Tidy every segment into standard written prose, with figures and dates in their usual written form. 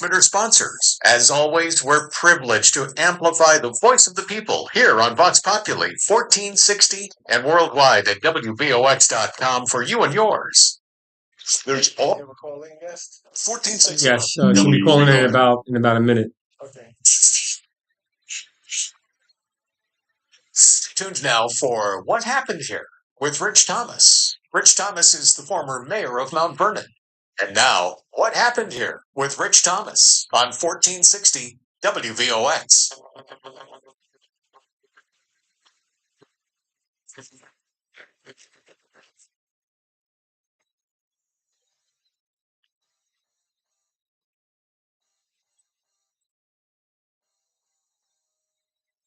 Our sponsors. As always, we're privileged to amplify the voice of the people here on Vox Populi 1460 and worldwide at WVOX.com for you and yours. There's all calling guest 1460. Yes, she'll be calling in about a minute. Okay. Stay tuned now for What Happened Here with Rich Thomas. Rich Thomas is the former mayor of Mount Vernon. And now, What Happened Here with Rich Thomas on 1460 WVOX.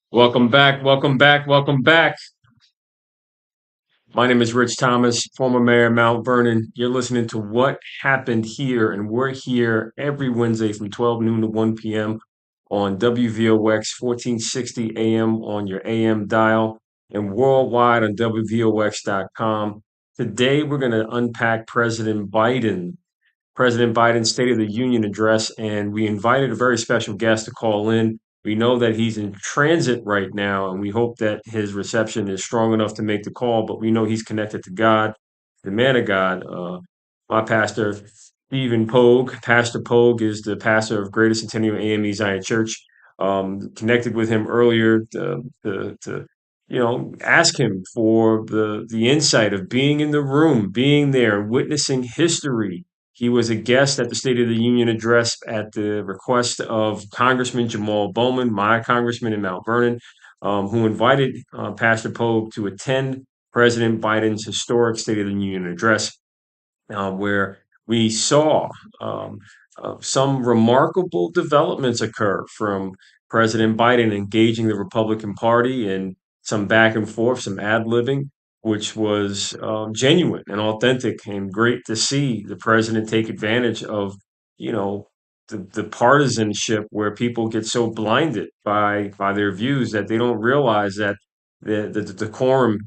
Welcome back, welcome back, welcome back. My name is Rich Thomas, former mayor of Mount Vernon. You're listening to What Happened Here, and we're here every Wednesday from 12 noon to 1 p.m. on WVOX 1460 AM on your AM dial and worldwide on WVOX.com. Today, we're going to unpack President Biden's State of the Union address, and we invited a very special guest to call in. We know that he's in transit right now, and we hope that his reception is strong enough to make the call, but we know he's connected to God, the man of God. My pastor, Stephen Pogue. Pastor Pogue is the pastor of Greater Centennial A.M.E. Zion Church. Connected with him earlier to ask him for the insight of being in the room, being there, witnessing history. He was a guest at the State of the Union address at the request of Congressman Jamaal Bowman, my congressman in Mount Vernon, who invited Pastor Pogue to attend President Biden's historic State of the Union address, where we saw some remarkable developments occur from President Biden engaging the Republican Party in some back and forth, some ad-libbing, which was genuine and authentic and great to see the president take advantage of, you know, the partisanship where people get so blinded by their views that they don't realize that the decorum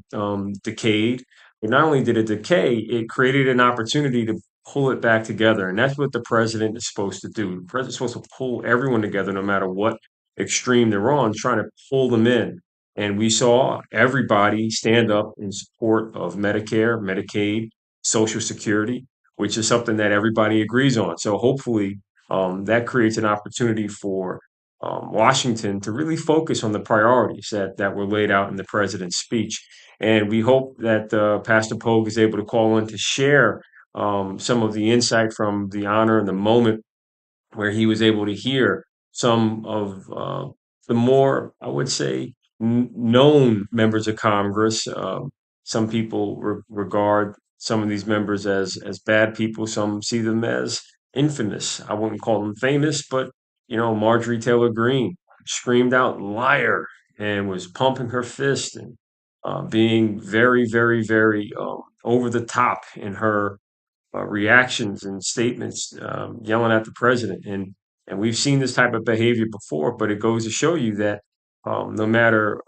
decayed. But not only did it decay, it created an opportunity to pull it back together. And that's what the president is supposed to do. The president's supposed to pull everyone together, no matter what extreme they're on, trying to pull them in. And we saw everybody stand up in support of Medicare, Medicaid, Social Security, which is something that everybody agrees on. So hopefully that creates an opportunity for Washington to really focus on the priorities that were laid out in the president's speech. And we hope that Pastor Pogue is able to call in to share some of the insight from the honor and the moment where he was able to hear some of the more, I would say, known members of Congress. Some people regard some of these members as bad people. Some see them as infamous. I wouldn't call them famous, but Marjorie Taylor Greene screamed out "liar" and was pumping her fist and being very, very, very over the top in her reactions and statements, yelling at the president. And we've seen this type of behavior before, but it goes to show you that no matter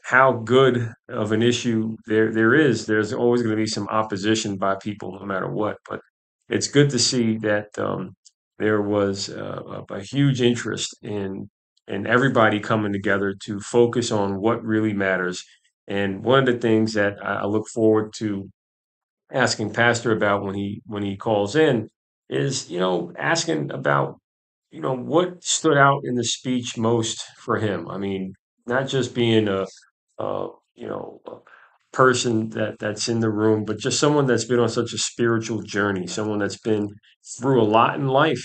how good of an issue there is, there's always going to be some opposition by people, no matter what. But it's good to see that there was a huge interest in everybody coming together to focus on what really matters. And one of the things that I look forward to asking Pastor about when he calls in is asking about what stood out in the speech most for him. I mean, not just being a person that's in the room, but just someone that's been on such a spiritual journey, someone that's been through a lot in life,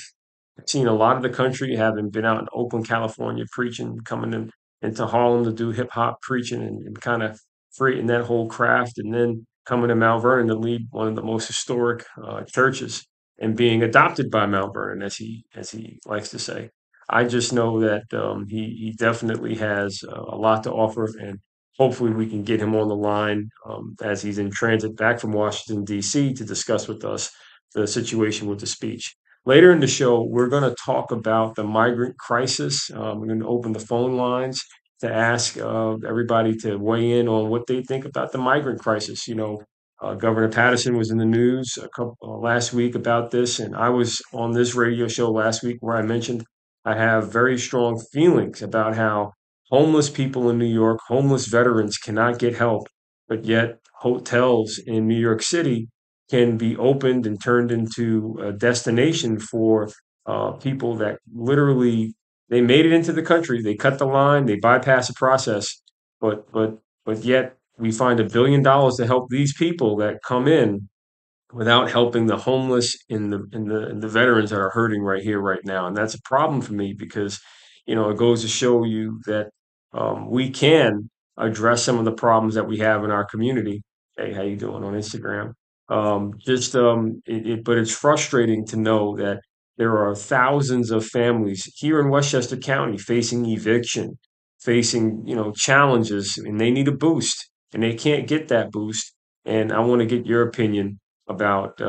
seen a lot of the country, having been out in Oakland, California, preaching, coming into Harlem to do hip hop preaching and kind of creating that whole craft, and then coming to Mount Vernon to lead one of the most historic churches and being adopted by Mount Vernon, as he likes to say. I just know that he definitely has a lot to offer, and hopefully we can get him on the line as he's in transit back from Washington D.C. to discuss with us the situation with the speech. Later in the show, we're going to talk about the migrant crisis. We're going to open the phone lines to ask everybody to weigh in on what they think about the migrant crisis. Governor Patterson was in the news last week about this, and I was on this radio show last week where I mentioned I have very strong feelings about how homeless people in New York, homeless veterans cannot get help, but yet hotels in New York City can be opened and turned into a destination for people that literally they made it into the country, they cut the line, they bypass the process, but yet we find $1 billion to help these people that come in without helping the homeless and the veterans that are hurting right here, right now. And that's a problem for me because, it goes to show you that we can address some of the problems that we have in our community. Hey, how you doing on Instagram? But it's frustrating to know that there are thousands of families here in Westchester County facing eviction, facing, challenges, and they need a boost, and they can't get that boost. And I want to get your opinion about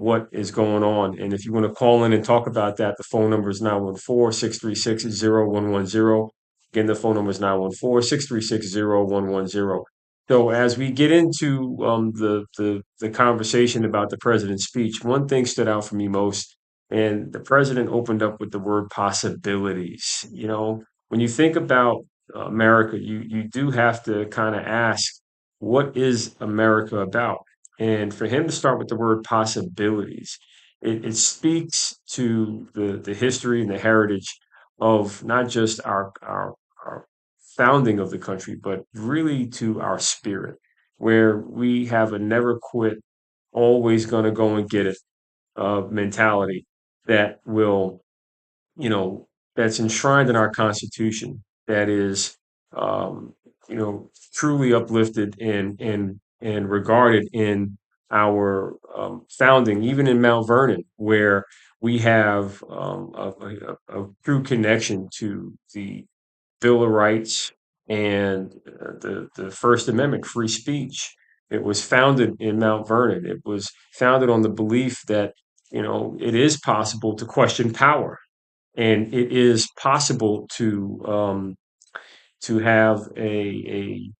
what is going on. And if you want to call in and talk about that, the phone number is 914-636-0110. Again, the phone number is 914-636-0110. So as we get into the conversation about the president's speech, one thing stood out for me most, and the president opened up with the word possibilities. When you think about America, you do have to kind of ask, what is America about? And for him to start with the word possibilities, it speaks to the history and the heritage of not just our founding of the country, but really to our spirit, where we have a never quit, always gonna go and get it mentality that will that's enshrined in our Constitution, that is, um, truly uplifted and regarded in our founding, even in Mount Vernon, where we have a true connection to the Bill of Rights and the First Amendment, free speech. It was founded in Mount Vernon. It was founded on the belief that it is possible to question power, and it is possible to have a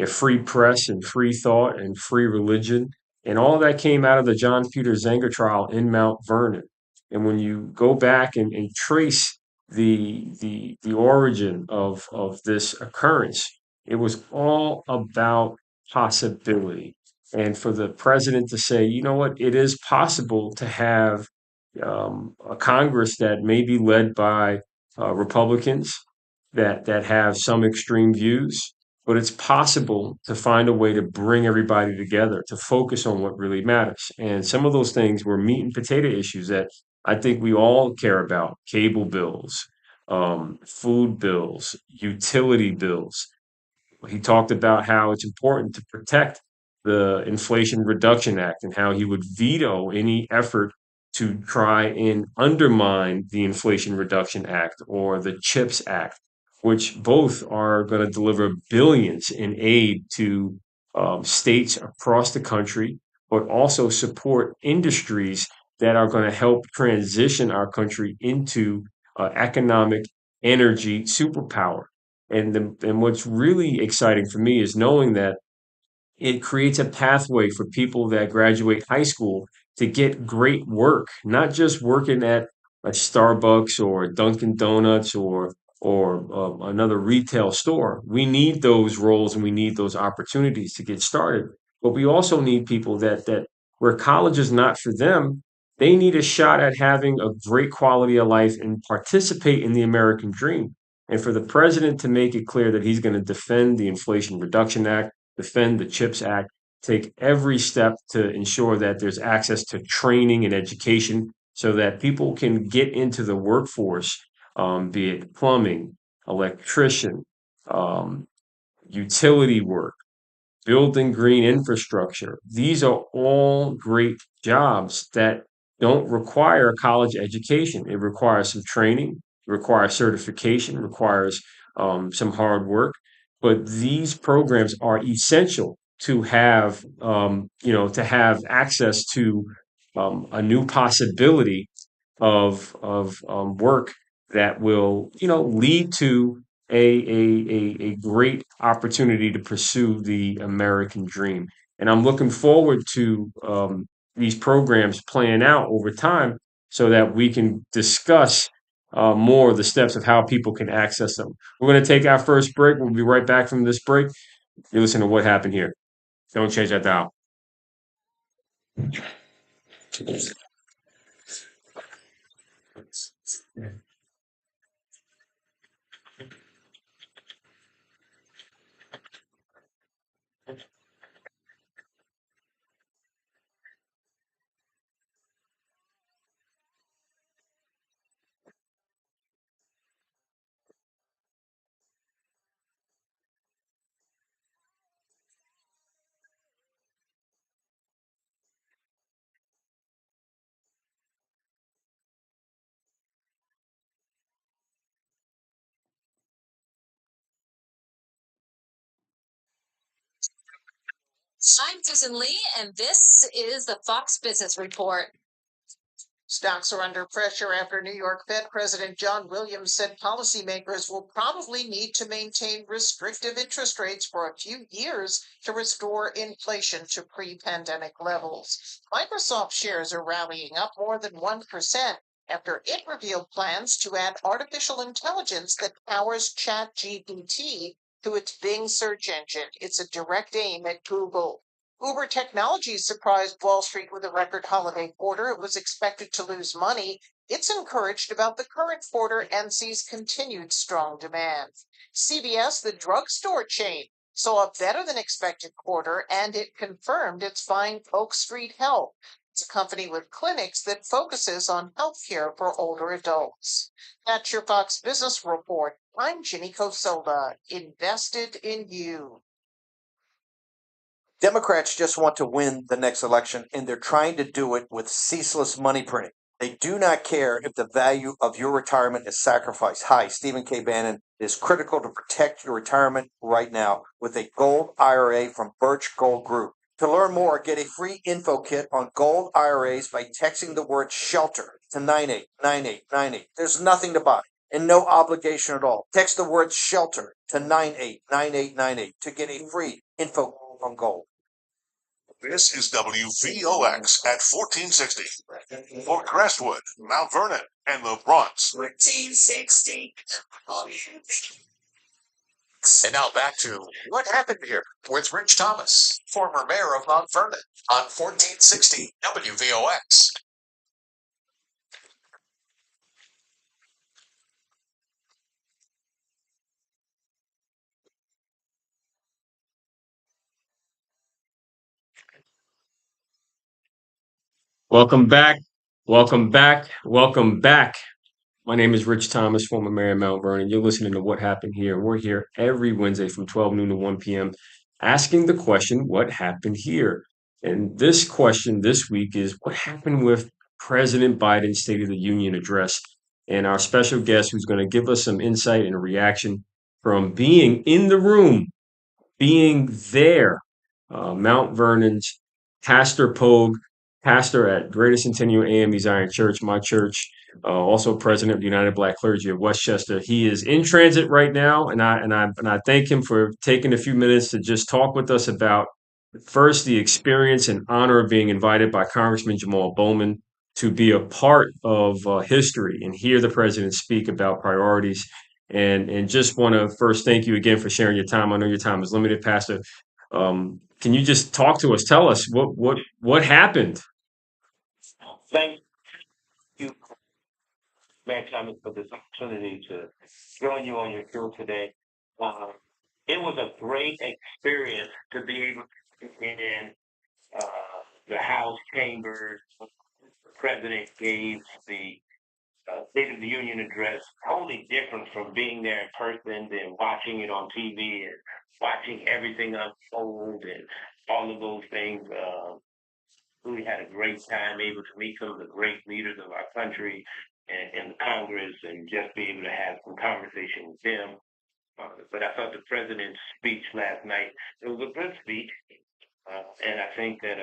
free press and free thought and free religion, and all that came out of the John Peter Zenger trial in Mount Vernon. And when you go back and trace the origin of this occurrence, it was all about possibility. And for the president to say, you know what, it is possible to have a Congress that may be led by Republicans that have some extreme views, but it's possible to find a way to bring everybody together to focus on what really matters. And some of those things were meat and potato issues that I think we all care about: cable bills, food bills, utility bills. He talked about how it's important to protect the Inflation Reduction Act and how he would veto any effort to try and undermine the Inflation Reduction Act or the CHIPS Act, which both are going to deliver billions in aid to states across the country, but also support industries that are going to help transition our country into economic energy superpower. And what's really exciting for me is knowing that it creates a pathway for people that graduate high school to get great work, not just working at a Starbucks or Dunkin' Donuts or another retail store. We need those roles and we need those opportunities to get started. But we also need people that where college is not for them, they need a shot at having a great quality of life and participate in the American dream. And for the president to make it clear that he's going to defend the Inflation Reduction Act, defend the CHIPS Act, take every step to ensure that there's access to training and education so that people can get into the workforce, be it plumbing, electrician, um, utility work, building green infrastructure. These are all great jobs that don't require a college education. It requires some training, requires certification, requires some hard work. But these programs are essential to have, to have access to a new possibility of work that will, lead to a great opportunity to pursue the American dream. And I'm looking forward to these programs playing out over time so that we can discuss more of the steps of how people can access them. We're going to take our first break. We'll be right back from this break. You're listening to What Happened Here. Don't change that dial. I'm Susan Lee, and this is the Fox Business Report. Stocks are under pressure after New York Fed President John Williams said policymakers will probably need to maintain restrictive interest rates for a few years to restore inflation to pre-pandemic levels. Microsoft shares are rallying up more than 1% after it revealed plans to add artificial intelligence that powers ChatGPT to its Bing search engine. It's a direct aim at Google. Uber Technologies surprised Wall Street with a record holiday quarter. It was expected to lose money. It's encouraged about the current quarter and sees continued strong demand. CVS, the drugstore chain, saw a better than expected quarter, and it confirmed it's buying Oak Street Health. It's a company with clinics that focuses on healthcare for older adults. That's your Fox Business Report. I'm Ginny Cosola, invested in you. Democrats just want to win the next election, and they're trying to do it with ceaseless money printing. They do not care if the value of your retirement is sacrificed. Hi, Stephen K. Bannon. It is critical to protect your retirement right now with a gold IRA from Birch Gold Group. To learn more, get a free info kit on gold IRAs by texting the word shelter to 989898. There's nothing to buy and no obligation at all. Text the word shelter to 989898 to get a free info on gold. This is WVOX at 1460 for Crestwood, Mount Vernon, and the Bronx. 1460. And now back to What Happened Here with Rich Thomas, former mayor of Mount Vernon, on 1460 WVOX. Welcome back. Welcome back. Welcome back. My name is Rich Thomas, former mayor of Mount Vernon. You're listening to What Happened Here. We're here every Wednesday from 12 noon to 1 p.m. asking the question, what happened here? And this question this week is, what happened with President Biden's State of the Union address? And our special guest who's going to give us some insight and a reaction from being in the room, being there, Mount Vernon's Pastor Pogue, pastor at Greater Centennial A.M.E. Zion Church, my church, also president of the United Black Clergy of Westchester. He is in transit right now, and I thank him for taking a few minutes to just talk with us about first the experience and honor of being invited by Congressman Jamaal Bowman to be a part of history and hear the president speak about priorities. And just want to first thank you again for sharing your time. I know your time is limited, Pastor. Can you just talk to us? Tell us what happened? Thank you, Mayor Thomas, for this opportunity to join you on your show today. Um, it was a great experience to be able to be in the House chambers. The president gave the State of the Union address, totally different from being there in person than watching it on TV and watching everything unfold and all of those things. Really had a great time able to meet some of the great leaders of our country and the Congress and just be able to have some conversation with them. But I thought the president's speech last night, it was a good speech. And I think that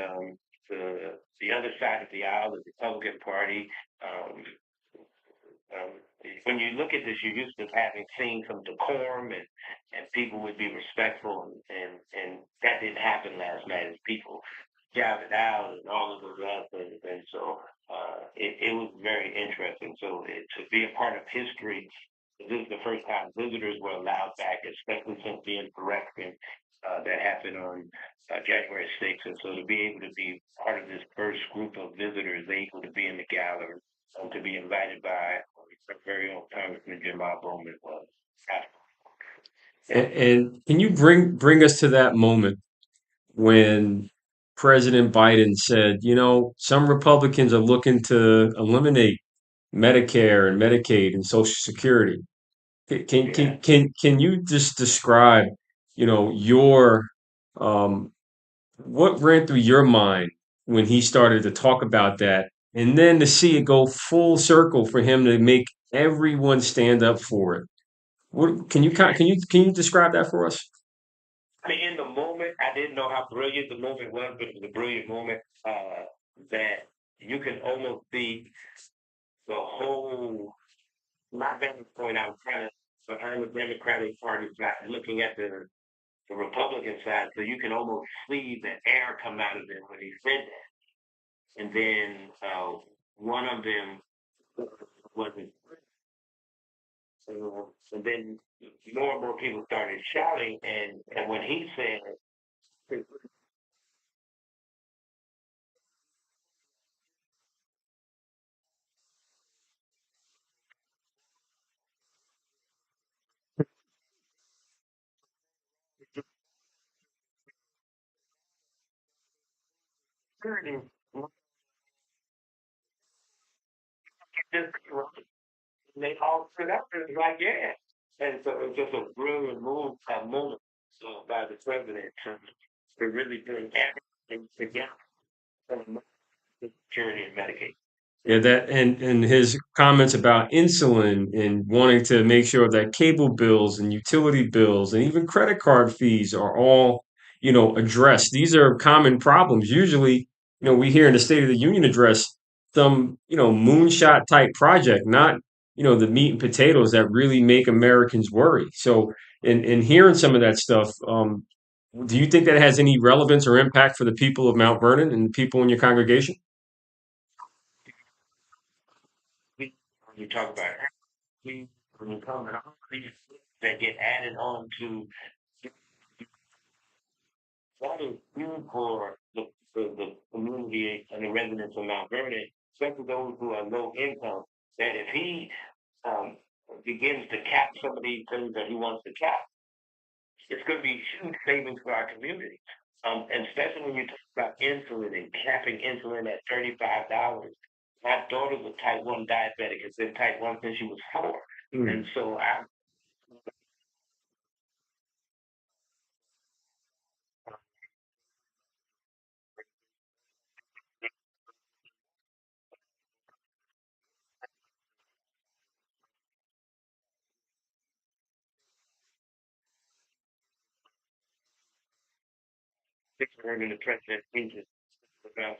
the other side of the aisle, the Republican Party, when you look at this, you're used to having seen some decorum and people would be respectful and that didn't happen last night as people gathered out and all of the rest and so it was very interesting. So to be a part of history, this is the first time visitors were allowed back, especially since the insurrection that happened on January 6th. And so to be able to be part of this first group of visitors able to be in the gallery and to be invited by our very own Congressman Jamaal Bowman was. And can you bring us to that moment when President Biden said, you know, some Republicans are looking to eliminate Medicare and Medicaid and Social Security. Yeah. Can you just describe, you know, your um, what ran through your mind when he started to talk about that, and then to see it go full circle for him to make everyone stand up for it? What can you describe that for us? I mean, in the moment, I didn't know how brilliant the moment was, but it was a brilliant moment that you can almost see the whole. My vantage point, I was kind of behind the Democratic Party side, looking at the Republican side, so you can almost see the air come out of them when he said that. And then one of them wasn't, and then more and more people started shouting, and when he said, they all stood up and was like, yeah. And so it was just a brilliant move, a moment by the president to really bring everything together from security and Medicaid. Yeah, that and his comments about insulin and wanting to make sure that cable bills and utility bills and even credit card fees are all, you know, addressed. These are common problems. Usually, you know, we hear in the State of the Union address some, you know, moonshot type project, not, you know, the meat and potatoes that really make Americans worry. So, in hearing some of that stuff, do you think that has any relevance or impact for the people of Mount Vernon and the people in your congregation? When you talk about we when you come to all these that get added on to that is huge for the community and the residents of Mount Vernon, especially those who are low income, that if he um, begins to cap some of these things that he wants to cap, it's going to be huge savings for our community. And especially when you talk about insulin and capping insulin at $35. My daughter's a type 1 diabetic. Has been type 1 since she was 4. And so I think we're in the president thinking about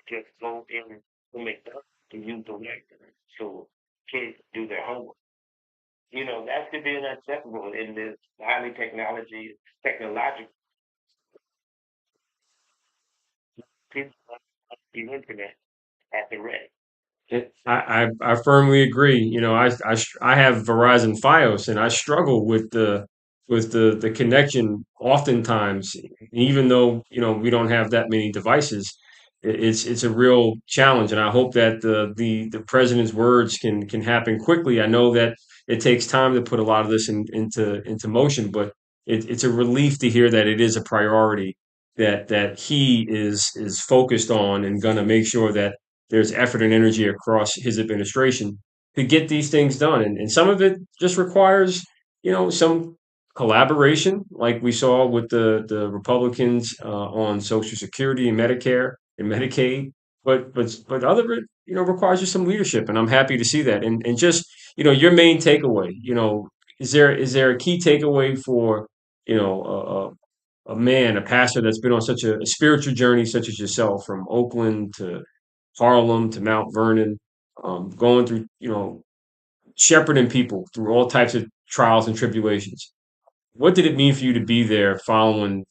just go in to McDonald's to use the record so kids do their homework. You know, that should be unacceptable in this highly technological people on the internet at the ready. I firmly agree. You know, I have Verizon FiOS, and I struggle with the connection oftentimes, even though you know we don't have that many devices. It's a real challenge, and I hope that the president's words can happen quickly. I know that it takes time to put a lot of this into motion, but it's a relief to hear that it is a priority that he is focused on and going to make sure that there's effort and energy across his administration to get these things done. And some of it just requires, you know, some collaboration, like we saw with the Republicans on Social Security and Medicare and Medicaid. But other of it, you know, requires just some leadership, and I'm happy to see that. And just, you know, your main takeaway, you know, is there a key takeaway for, you know, a man, a pastor that's been on such a spiritual journey, such as yourself, from Oakland to Harlem to Mount Vernon, going through, you know, shepherding people through all types of trials and tribulations. What did it mean for you to be there following,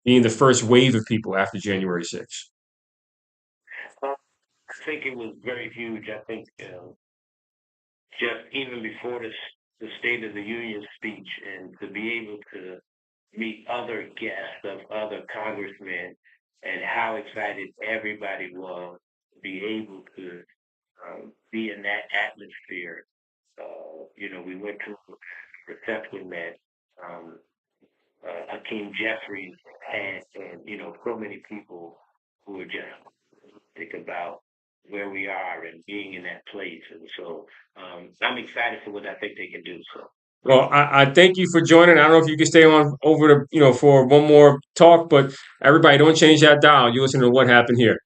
being the first wave of people after January 6th? I think it was very huge. I think just even before the State of the Union speech, and to be able to meet other guests of other congressmen, and how excited everybody was to be able to be in that atmosphere. We went to a reception that um, Hakeem Jeffries had, and so many people who were just think about where we are and being in that place. And so I'm excited for what I think they can do. So Well, I thank you for joining. I don't know if you can stay on over for one more talk, but everybody don't change that dial. You listen to what happened here.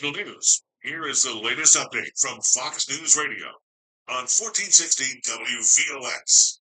National news. Here is the latest update from Fox News Radio on 1460 WVOX.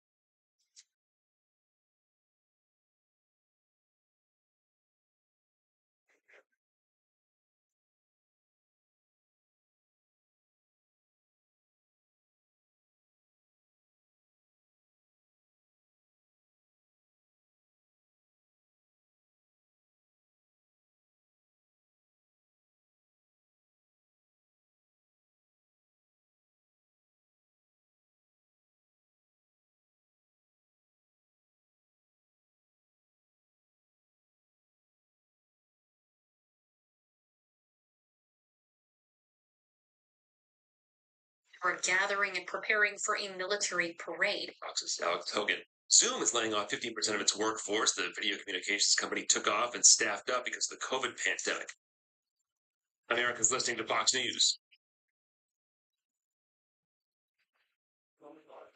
Are gathering and preparing for a military parade. Fox's Alex Hogan. Zoom is laying off 15% of its workforce. The video communications company took off and staffed up because of the COVID pandemic. America's listening to Fox News.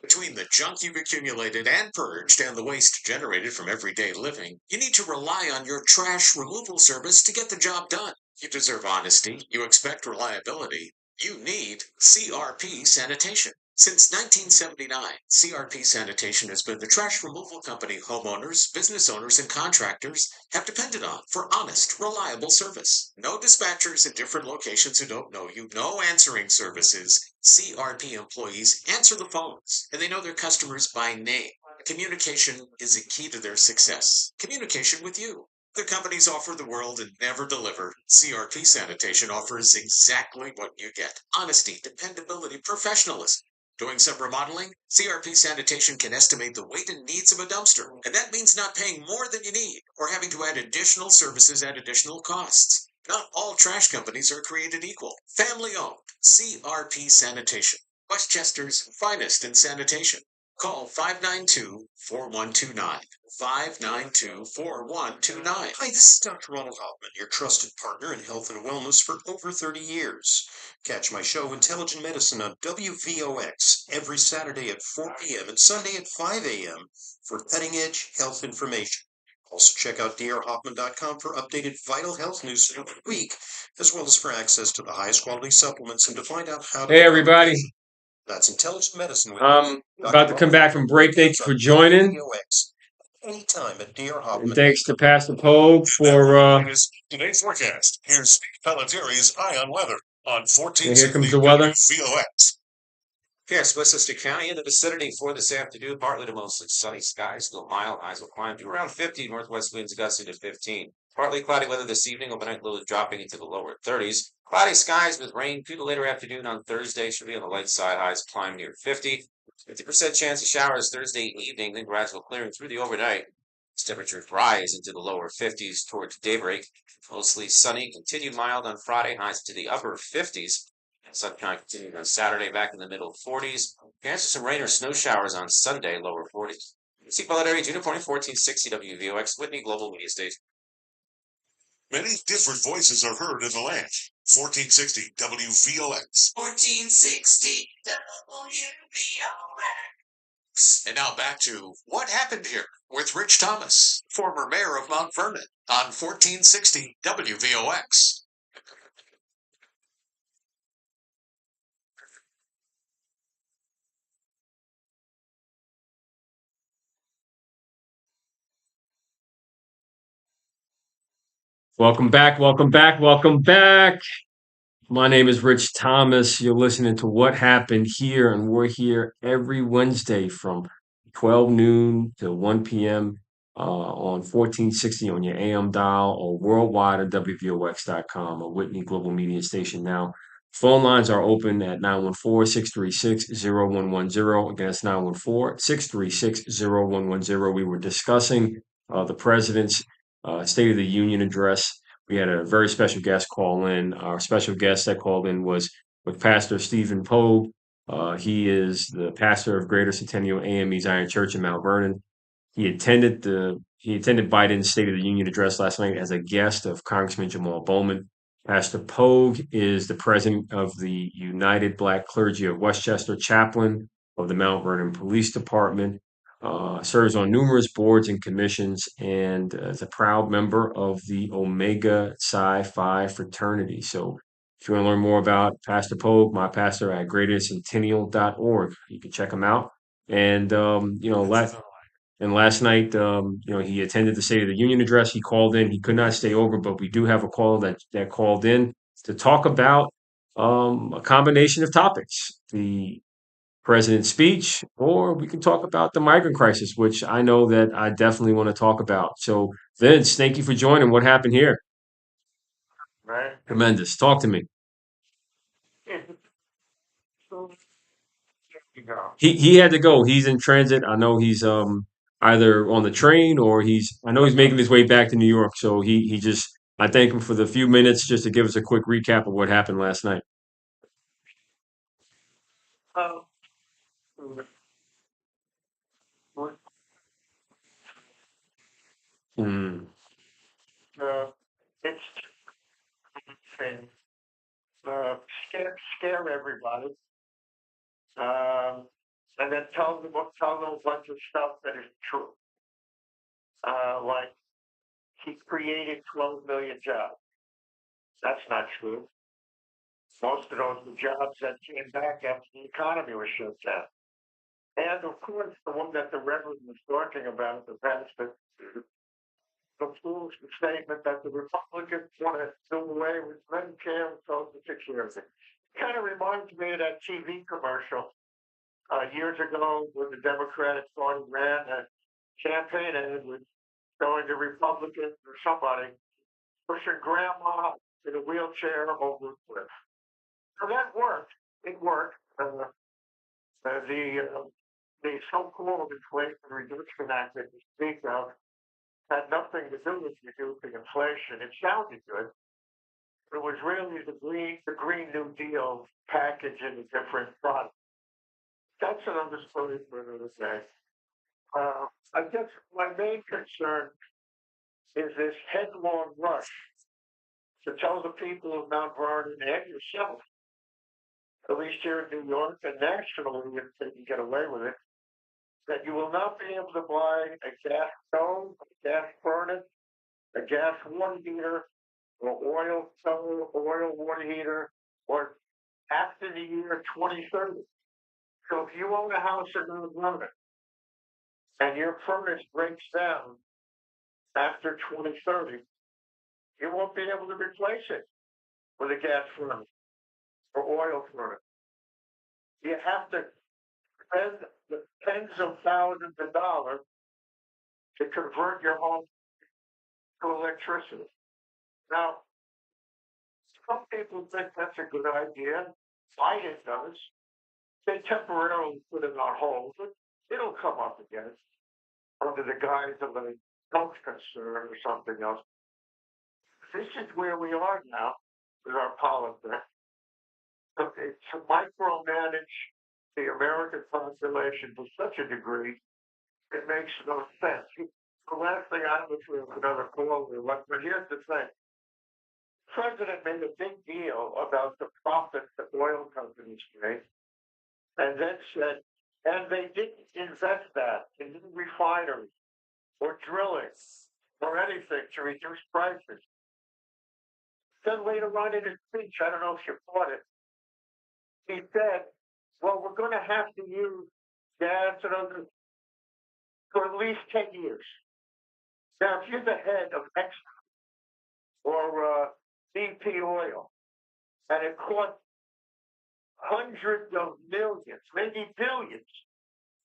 Between the junk you've accumulated and purged and the waste generated from everyday living, you need to rely on your trash removal service to get the job done. You deserve honesty. You expect reliability. You need CRP Sanitation. Since 1979, CRP Sanitation has been the trash removal company homeowners, business owners, and contractors have depended on for honest, reliable service. No dispatchers in different locations who don't know you, no answering services. CRP employees answer the phones, and they know their customers by name. Communication is a key to their success. Communication with you. Other companies offer the world and never deliver. CRP Sanitation offers exactly what you get. Honesty, dependability, professionalism. Doing some remodeling? CRP Sanitation can estimate the weight and needs of a dumpster, and that means not paying more than you need or having to add additional services at additional costs. Not all trash companies are created equal. Family owned. CRP Sanitation. Westchester's finest in sanitation. Call 592-4129. 592-4129. Hi, this is Dr. Ronald Hoffman, your trusted partner in health and wellness for over 30 years. Catch my show, Intelligent Medicine, on WVOX every Saturday at 4 p.m. and Sunday at 5 a.m. for cutting-edge health information. Also check out drhoffman.com for updated vital health news throughout the week, as well as for access to the highest quality supplements and to find out how to... Hey, everybody. That's Intelligent Medicine with About to come back from break. Thanks for joining. Anytime at DR And Hoffman. thanks to Pastor Pogue for Today's forecast. Here's Steve Pellettieri's Eye on Weather on 1460 here comes the weather. WVOX. Yes, Westchester County in the vicinity for this afternoon. Partly to mostly sunny skies, still mild. Highs will climb to around 50. Northwest winds gusting to 15. Partly cloudy weather this evening. Overnight low dropping into the lower 30s. Cloudy skies with rain through the later afternoon on Thursday. Should be on the light side. Highs climb near 50. 50% chance of showers Thursday evening. Then gradual clearing through the overnight. Temperatures rise into the lower 50s towards daybreak. Mostly sunny. Continued mild on Friday. Highs to the upper 50s. Sunshine continuing on Saturday, back in the middle 40s. Chance of some rain or snow showers on Sunday, lower 40s. Steve Pellettieri, June 1460 WVOX, Whitney Global Media Station. Many different voices are heard in the land. 1460 WVOX. 1460 WVOX. And now back to What Happened Here with Rich Thomas, former mayor of Mount Vernon, on 1460 WVOX. Welcome back, welcome back, welcome back. My name is Rich Thomas. You're listening to What Happened Here, and we're here every Wednesday from 12 noon to 1 p.m. On 1460 on your AM dial or worldwide at WVOX.com, a Whitney Global Media Station now. Phone lines are open at 914-636-0110. Again, it's 914-636-0110. We were discussing the president's State of the Union address. We had a very special guest call in. Our special guest that called in was with Pastor Stephen Pogue. He is the pastor of Greater Centennial A.M.E. Zion Church in Mount Vernon. He attended Biden's State of the Union address last night as a guest of Congressman Jamaal Bowman. Pastor Pogue is the president of the United Black Clergy of Westchester, chaplain of the Mount Vernon Police Department, serves on numerous boards and commissions, and is a proud member of the Omega Psi Phi fraternity. So if you want to learn more about Pastor Pogue, my pastor at greatercentennial.org, you can check him out. And, last night, he attended the State of the Union address. He called in. He could not stay over, but we do have a call that called in to talk about a combination of topics: the president's speech, or we can talk about the migrant crisis, which I know that I definitely want to talk about. So, Vince, thank you for joining. What happened here? Right? Tremendous. Talk to me. So, you go. He had to go. He's in transit. I know he's either on the train or I know he's making his way back to New York. So he just I thank him for the few minutes just to give us a quick recap of what happened last night. Um, Mm, it's thing. Scare everybody, and then tell them a bunch of stuff that is true. Like he created 12 million jobs. That's not true. Most of those were jobs that came back after the economy was shut down. And of course, the one that the Reverend was talking about, the pastor, the foolish statement that the Republicans want to do away with Medicare and Social Security. Kind of reminds me of that TV commercial years ago when the Democratic Party ran a campaign ad with showing the Republicans or somebody pushing grandma in a wheelchair over a cliff. So that worked. It worked. The so-called Inflation Reduction Act that you speak of had nothing to do with reducing inflation. It sounded good. It was really the Green New Deal package in a different product. That's another story for another day. I guess my main concern is this headlong rush to tell the people of Mount Vernon and yourself, at least here in New York and nationally, if they can get away with it, that you will not be able to buy a gas stove, a gas furnace, a gas water heater, or oil stove, oil water heater, or after the year 2030. So if you own a house in Mount Vernon and your furnace breaks down after 2030, you won't be able to replace it with a gas furnace or oil furnace. You have to spend the tens of thousands of dollars to convert your home to electricity. Now, some people think that's a good idea. Biden does. They temporarily put it on hold, but it'll come up again under the guise of a health concern or something else. This is where we are now with our politics. It's to micromanage the American population to such a degree, it makes no sense. The last thing I was with another call, but here's the thing. president made a big deal about the profits that oil companies make, and then said, and they didn't invest that in new refineries or drilling or anything to reduce prices. Then later on in his speech, I don't know if you caught it, he said, well, we're going to have to use gas and other for at least 10 years. Now, if you're the head of Exxon or BP oil, and it costs hundreds of millions, maybe billions,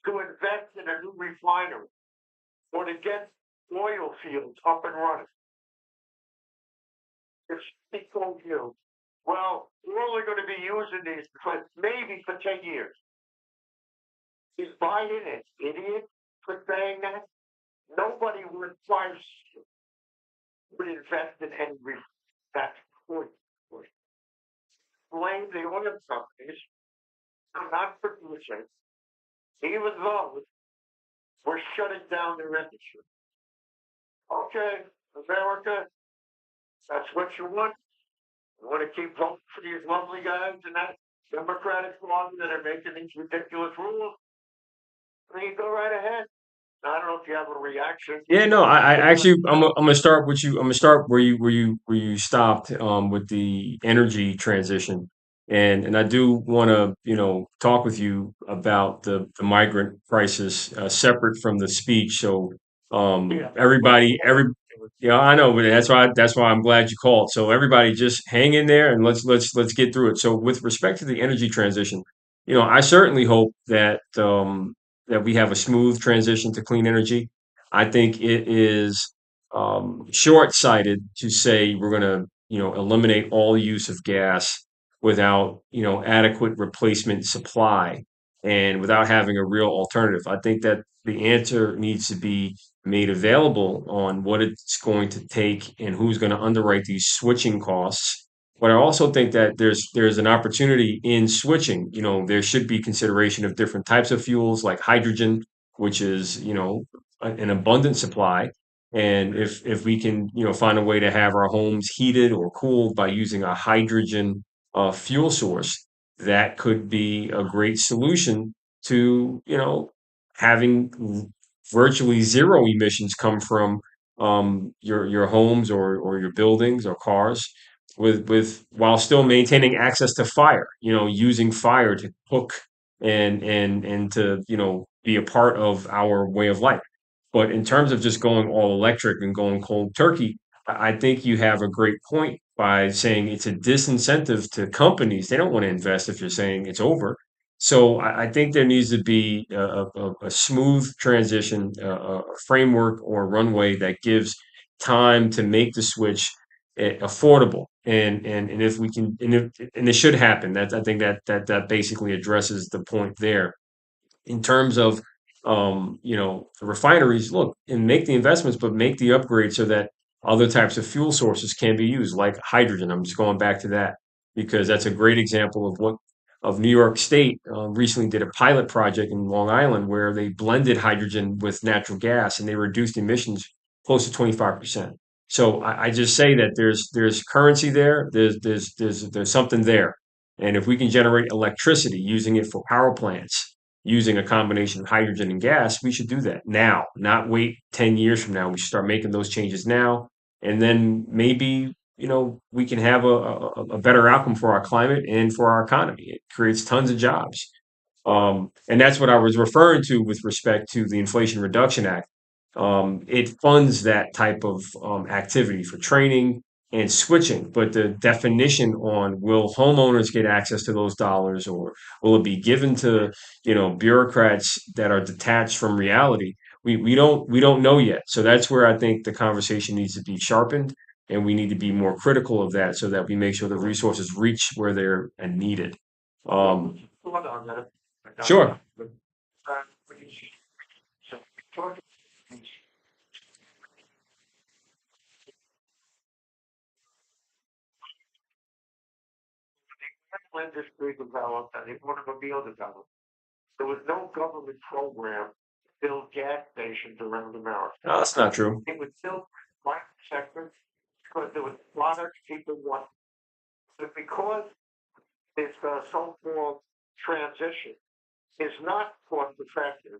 to invest in a new refinery or to get oil fields up and running. If he told you, well, we're only going to be using these for maybe for 10 years. Is Biden an idiot for saying that? Nobody would invest in any that's point. Blame the oil companies for not producing, even though we're shutting down their industry. Okay, America, that's what you want. You want to keep voting for these lovely guys in that Democratic Party that are making these ridiculous rules? I mean, go right ahead. I don't know if you have a reaction. Yeah, no, I actually I'm gonna start with you. I'm gonna start where you stopped with the energy transition, and I do want to talk with you about the migrant crisis separate from the speech. So Yeah. every yeah, I know, but that's why I'm glad you called. So everybody, just hang in there and let's get through it. So with respect to the energy transition, I certainly hope that we have a smooth transition to clean energy. I think it is short-sighted to say we're going to, eliminate all use of gas without, adequate replacement supply and without having a real alternative. I think that the answer needs to be made available on what it's going to take and who's going to underwrite these switching costs. But I also think that there's an opportunity in switching. There should be consideration of different types of fuels like hydrogen, which is, an abundant supply. And if we can, find a way to have our homes heated or cooled by using a hydrogen fuel source, that could be a great solution to, having virtually zero emissions come from your homes or your buildings or cars with while still maintaining access to fire, using fire to cook and to, be a part of our way of life. But in terms of just going all electric and going cold turkey, I think you have a great point by saying it's a disincentive to companies. They don't want to invest if you're saying it's over. So I think there needs to be a smooth transition, a framework or runway that gives time to make the switch affordable. And if we can, and it should happen. That I think that basically addresses the point there in terms of the refineries. Look and make the investments, but make the upgrade so that other types of fuel sources can be used, like hydrogen. I'm just going back to that because that's a great example of New York State recently did a pilot project in Long Island where they blended hydrogen with natural gas and they reduced emissions close to 25%. So I just say that there's currency there, there's something there, and if we can generate electricity using it for power plants using a combination of hydrogen and gas, we should do that now, not wait 10 years from now. We should start making those changes now. And then maybe, we can have a better outcome for our climate and for our economy. It creates tons of jobs. And that's what I was referring to with respect to the Inflation Reduction Act. It funds that type of activity for training and switching, but the definition on will homeowners get access to those dollars or will it be given to bureaucrats that are detached from reality? We don't know yet. So that's where I think the conversation needs to be sharpened, and we need to be more critical of that so that we make sure the resources reach where they're needed. Um, Hold on a minute. sure. So, talk- when the industry developed and the automobile developed, there was no government program to build gas stations around America. No, that's not true. It was built by the private sector because there was a lot of people want, but because this so-called transition is not cost effective,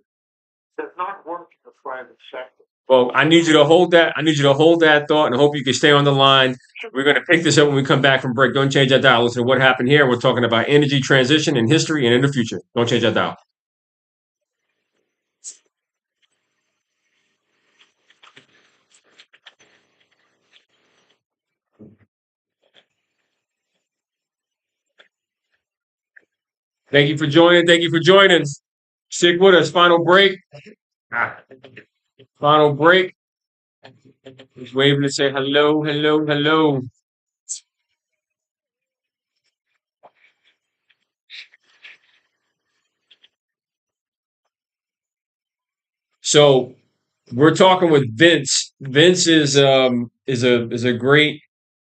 does not work in the private sector. Well, I need you to hold that. I need you to hold that thought, and I hope you can stay on the line. We're going to pick this up when we come back from break. Don't change that dial. Listen to what happened here. We're talking about energy transition in history and in the future. Don't change that dial. Thank you for joining. Thank you for joining. Stick with us. Final break. Final break. Just waving to say hello, hello, hello. So we're talking with Vince. Vince is a great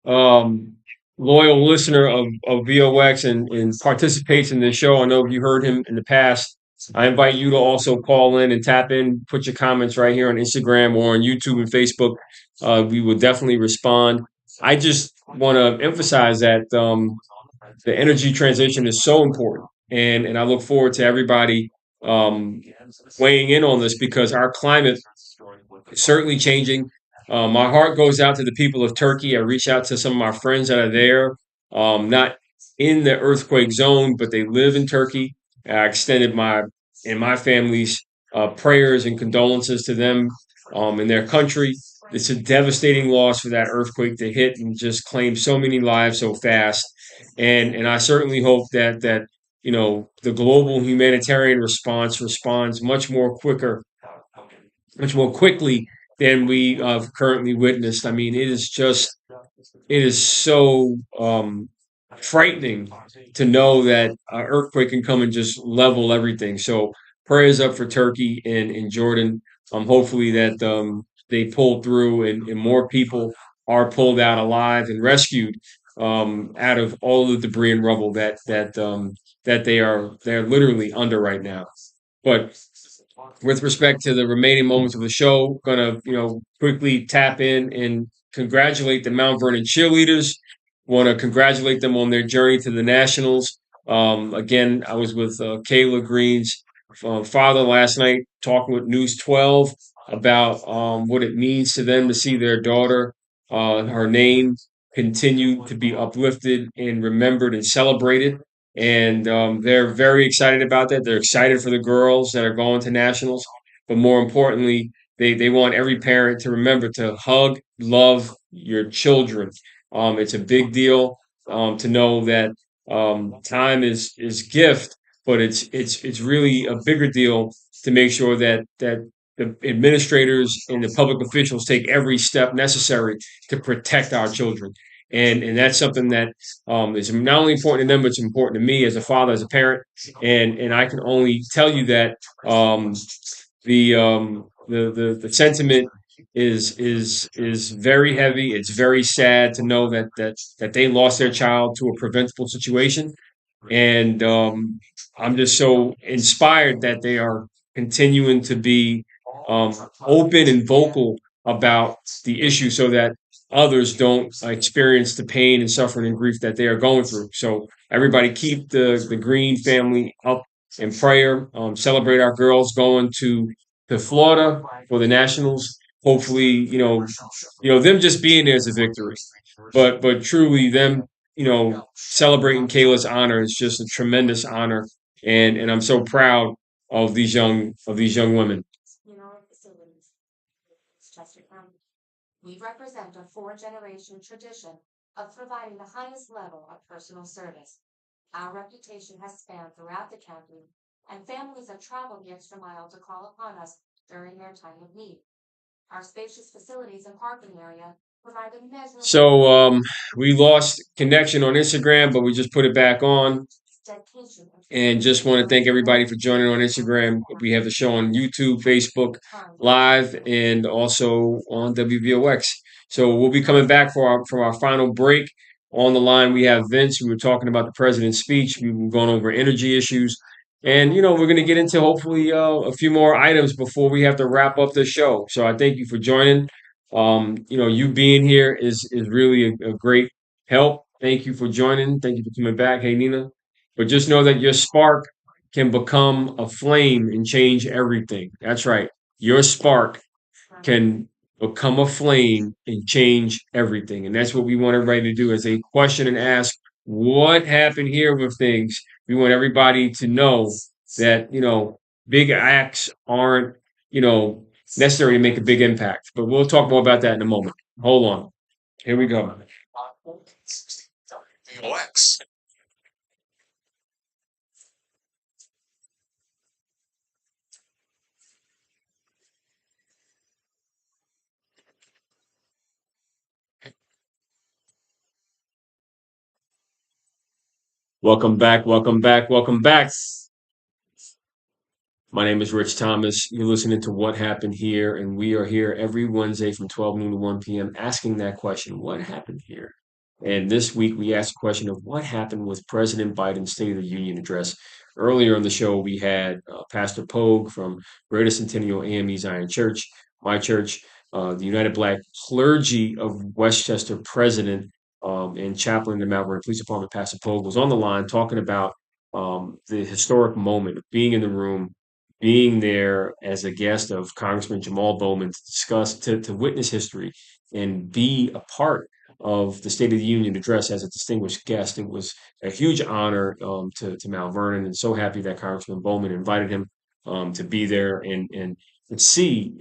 um, loyal listener of VOX and participates in this show. I know you heard him in the past. I invite you to also call in and tap in, put your comments right here on Instagram or on YouTube and Facebook. We will definitely respond. I just want to emphasize that the energy transition is so important, and I look forward to everybody um, weighing in on this because our climate is certainly changing. My heart goes out to the people of Turkey. I reach out to some of my friends that are there, not in the earthquake zone, but they live in Turkey. I extended my and my family's prayers and condolences to them in their country. It's a devastating loss for that earthquake to hit and just claim so many lives so fast. And I certainly hope that the global humanitarian response responds much more quickly than we currently witnessed. I mean, it is so frightening to know that an earthquake can come and just level everything. So prayers up for Turkey and Jordan. Hopefully that they pull through and more people are pulled out alive and rescued out of all the debris and rubble that they're literally under right now. But with respect to the remaining moments of the show, gonna quickly tap in and congratulate the Mount Vernon cheerleaders. Want to congratulate them on their journey to the Nationals. Again, I was with Kayla Green's father last night, talking with News 12 about what it means to them to see their daughter, her name, continue to be uplifted and remembered and celebrated. And they're very excited about that. They're excited for the girls that are going to nationals, but more importantly, they want every parent to remember to hug, love your children. It's a big deal to know that time is gift, but it's really a bigger deal to make sure that the administrators and the public officials take every step necessary to protect our children. And that's something that is not only important to them, but it's important to me as a father, as a parent. And I can only tell you that the sentiment is very heavy. It's very sad to know that they lost their child to a preventable situation. And I'm just so inspired that they are continuing to be open and vocal about the issue so that others don't experience the pain and suffering and grief that they are going through. So everybody keep the Green family up in prayer. Celebrate our girls going to Florida for the Nationals. Hopefully, them just being there is a victory. But truly them, celebrating Kayla's honor is just a tremendous honor. And I'm so proud of these young women. We represent a four-generation tradition of providing the highest level of personal service. Our reputation has spanned throughout the county, and families have traveled the extra mile to call upon us during their time of need. Our spacious facilities and parking area provide immeasurable So we lost connection on Instagram, but we just put it back on. dedication And just want to thank everybody for joining on Instagram. We have the show on YouTube, Facebook Live, and also on WVOX. So we'll be coming back for our final break. On the line, we have Vince. We were talking about the president's speech. We were going over energy issues. And, we're going to get into hopefully a few more items before we have to wrap up the show. So I thank you for joining. You being here is really a great help. Thank you for joining. Thank you for coming back. Hey, Nina. But just know that your spark can become a flame and change everything. That's right. Your spark can become a flame and change everything. And that's what we want everybody to do as a question and ask what happened here with things. We want everybody to know that, big acts aren't, necessary to make a big impact. But we'll talk more about that in a moment. Hold on. Here we go. VOX. Welcome back. Welcome back. Welcome back. My name is Rich Thomas. You're listening to What Happened Here, and we are here every Wednesday from 12 noon to 1 p.m. asking that question, what happened here? And this week we asked the question of what happened with President Biden's State of the Union address. Earlier in the show, we had Pastor Pogue from Greater Centennial A.M.E. Zion Church, my church, the United Black Clergy of Westchester President and Chaplain in the Mount Vernon Police Department, Pastor Pogue, was on the line talking about the historic moment of being in the room, being there as a guest of Congressman Jamaal Bowman to discuss, to witness history and be a part of the State of the Union address as a distinguished guest. It was a huge honor to Mount Vernon, and so happy that Congressman Bowman invited him to be there and to see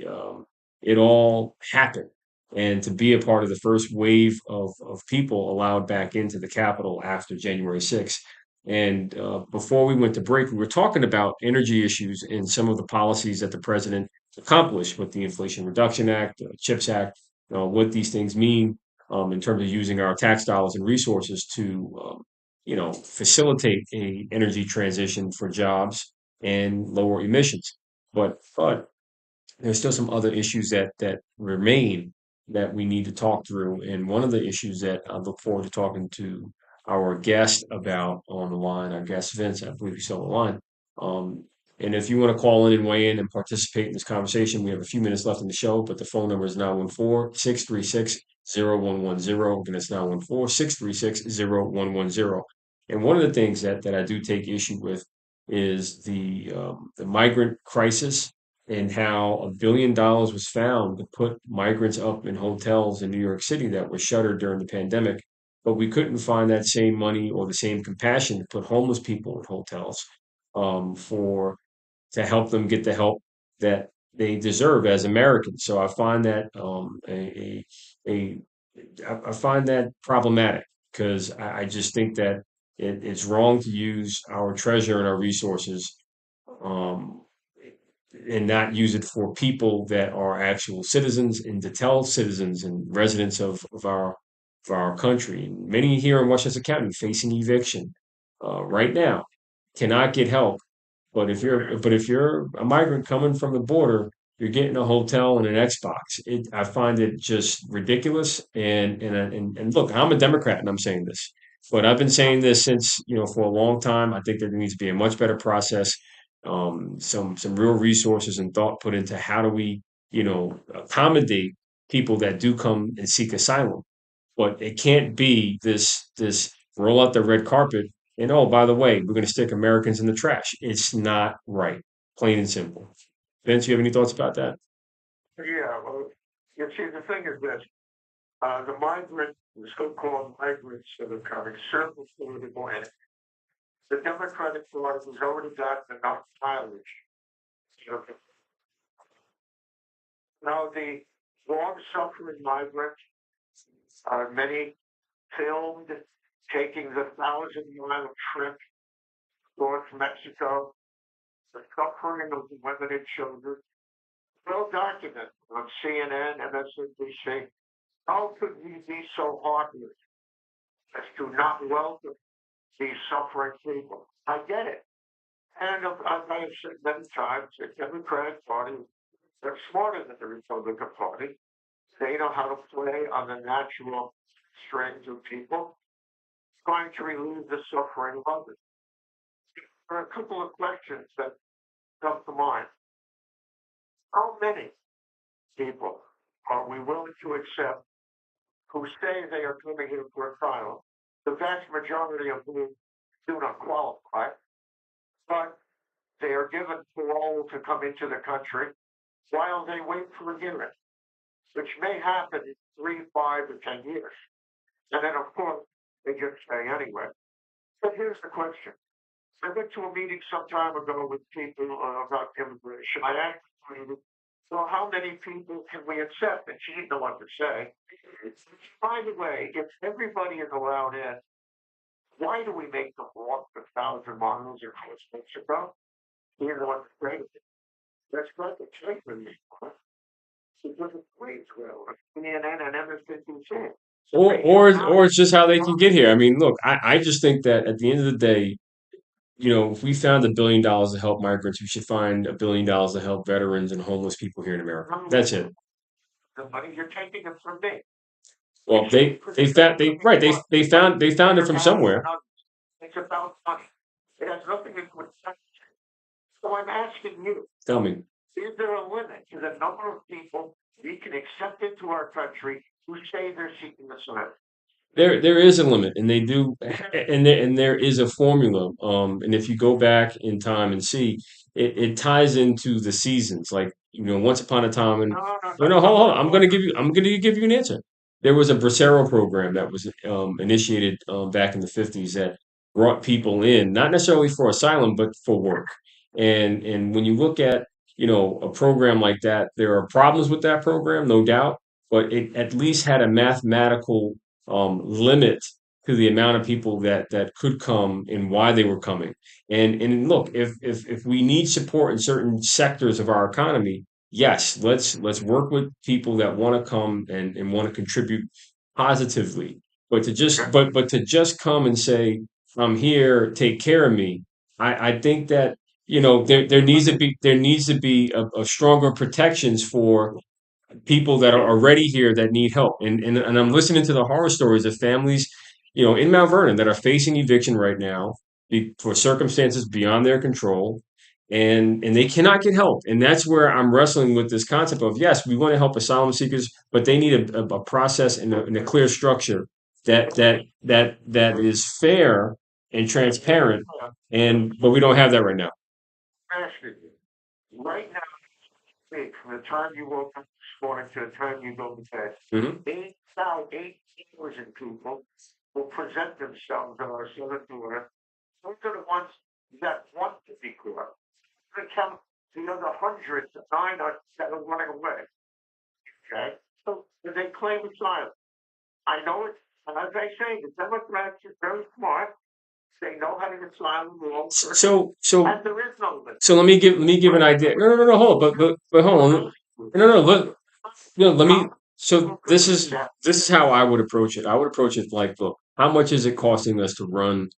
it all happen and to be a part of the first wave of people allowed back into the Capitol after January 6th. And before we went to break, we were talking about energy issues and some of the policies that the president accomplished with the Inflation Reduction Act, CHIPS Act, what these things mean in terms of using our tax dollars and resources to, facilitate a energy transition for jobs and lower emissions. But there's still some other issues that remain that we need to talk through. And one of the issues that I look forward to talking to our guest about on the line, our guest Vince, I believe he's still on the line. Um, and if you want to call in and weigh in and participate in this conversation, we have a few minutes left in the show, but the phone number is 914-636-0110. Again, it's 914-636-0110. And one of the things that I do take issue with is the migrant crisis and how $1 billion was found to put migrants up in hotels in New York City that were shuttered during the pandemic. But we couldn't find that same money or the same compassion to put homeless people in hotels for to help them get the help that they deserve as Americans. So I find that a I find that problematic because I just think that it's wrong to use our treasure and our resources um, and not use it for people that are actual citizens and to tell citizens and residents of our country. Many here in Westchester County facing eviction right now cannot get help. But if you're a migrant coming from the border, you're getting a hotel and an Xbox. I find it just ridiculous. And look, I'm a Democrat and I'm saying this, but I've been saying this since for a long time. I think there needs to be a much better process, some real resources and thought put into how do we accommodate people that do come and seek asylum. But it can't be this roll out the red carpet and oh, by the way, we're going to stick Americans in the trash. It's not right, plain and simple. Vince, you have any thoughts about that? Yeah, well, you see, the thing is this, the migrants, the so-called migrants that are coming, certainly political end. The Democratic Party has already gotten enough mileage. Okay. Now, the long-suffering migrants, many filmed taking the 1,000-mile trip towards Mexico, the suffering of the women and children, well documented on CNN, MSNBC. How could we be so heartless as to not welcome these suffering people? I get it. And I have said many times, the Democratic Party, they're smarter than the Republican Party. They know how to play on the natural strings of people, trying to relieve the suffering of others. There are a couple of questions that come to mind. How many people are we willing to accept who say they are coming here for asylum? The vast majority of whom do not qualify, but they are given parole to come into the country while they wait for a hearing, which may happen in 3, 5, or 10 years. And then, of course, they just stay anyway. But here's the question. I went to a meeting some time ago with people about immigration. I asked them, well, how many people can we accept? And she didn't know what to say. By the way, if everybody is allowed in, why do we make them walk 1,000 miles across Mexico? You know what's great? That's not the treatment. Because it's great, well, CNN and MSNBC. Or it's just how they can get here. I mean, look, I just think that at the end of the day, if we found $1 billion to help migrants, we should find $1 billion to help veterans and homeless people here in America. That's it. The money you're taking it from me. Well, they found it from somewhere. It's about money. It has nothing to do with sex. So I'm asking you. Tell me. Is there a limit to the number of people we can accept into our country who say they're seeking asylum? There is a limit, and they do, and there is a formula. And if you go back in time and see, it ties into the seasons. Like once upon a time, and no, hold on, I'm gonna give you an answer. There was a Bracero program that was initiated back in the 50s that brought people in, not necessarily for asylum, but for work. And when you look at a program like that, there are problems with that program, no doubt, but it at least had a mathematical limit to the amount of people that could come and why they were coming. And look, if we need support in certain sectors of our economy, yes, let's work with people that want to come and want to contribute positively. But to just come and say, I'm here, take care of me, I think that there needs to be a stronger protections for people that are already here that need help. And I'm listening to the horror stories of families, in Mount Vernon that are facing eviction right now for circumstances beyond their control, and they cannot get help. And that's where I'm wrestling with this concept of, yes, we want to help asylum seekers, but they need a process and a clear structure that is fair and transparent. But we don't have that right now. Right now, from the time you woke up this morning to the time you go to bed, 8,000 people will present themselves on our southern border. Those are the ones that want to be corrupt. They count the other hundreds, 9 that are running away. Okay? So they claim asylum. I know it, and as I say, the Democrats are very smart. They know how to get asylum laws. And there is no limit. So let me give an idea. No, hold on, but hold on. Let me. So this is how I would approach it. I would approach it like, look, how much is it costing us to run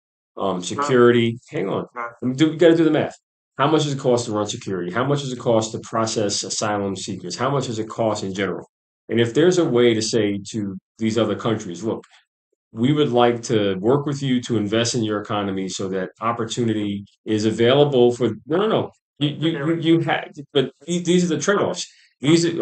security? Hang on, we got to do the math. How much does it cost to run security? How much does it cost to process asylum seekers? How much does it cost in general? And if there's a way to say to these other countries, look, we would like to work with you to invest in your economy so that opportunity is available for no. You have, but these are the trade-offs. These are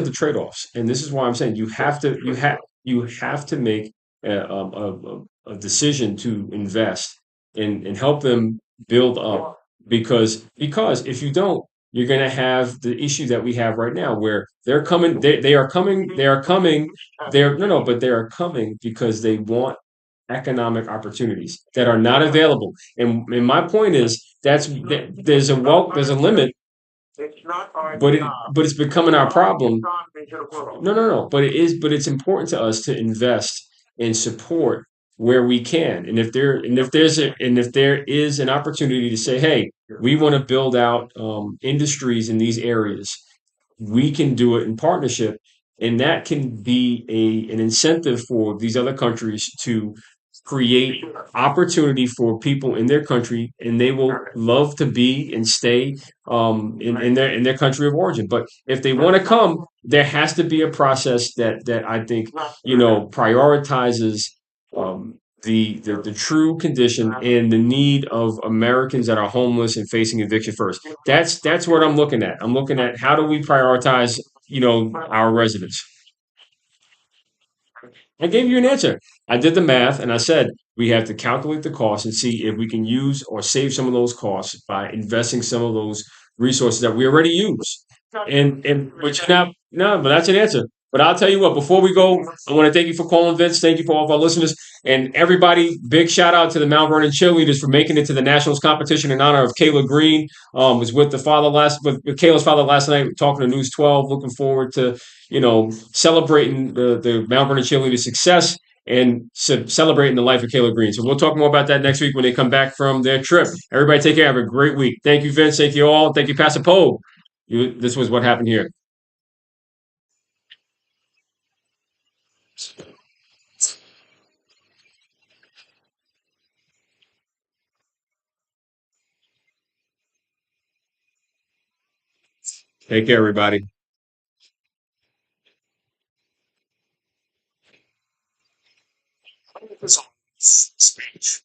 the trade-offs, and this is why I'm saying you have to make a decision to invest and help them build up, because if you don't, you're going to have the issue that we have right now where they're coming, they are coming, but they are coming because they want economic opportunities that are not available. And my point is there's a limit, It's not our but it's becoming our problem. No. But it's important to us to invest and support where we can. And if there is an opportunity to say, hey, we want to build out industries in these areas, we can do it in partnership, and that can be an incentive for these other countries to create opportunity for people in their country, and they will love to be and stay in their country of origin. But if they want to come, there has to be a process that I think prioritizes the true condition and the need of Americans that are homeless and facing eviction first. That's what I'm looking at. I'm looking at how do we prioritize our residents. I gave you an answer. I did the math and I said we have to calculate the cost and see if we can use or save some of those costs by investing some of those resources that we already use. And but you're not no, but that's an answer. But I'll tell you what, before we go, I want to thank you for calling, Vince. Thank you for all of our listeners. And everybody, big shout out to the Mount Vernon cheerleaders for making it to the Nationals competition in honor of Kayla Green. Was with the father with Kayla's father last night, talking to News 12. Looking forward to, celebrating the Mount Vernon cheerleaders' success and celebrating the life of Kayla Green. So we'll talk more about that next week when they come back from their trip. Everybody take care. Have a great week. Thank you, Vince. Thank you all. Thank you, Pastor Pogue. This was what happened here. Take care, everybody. Speech.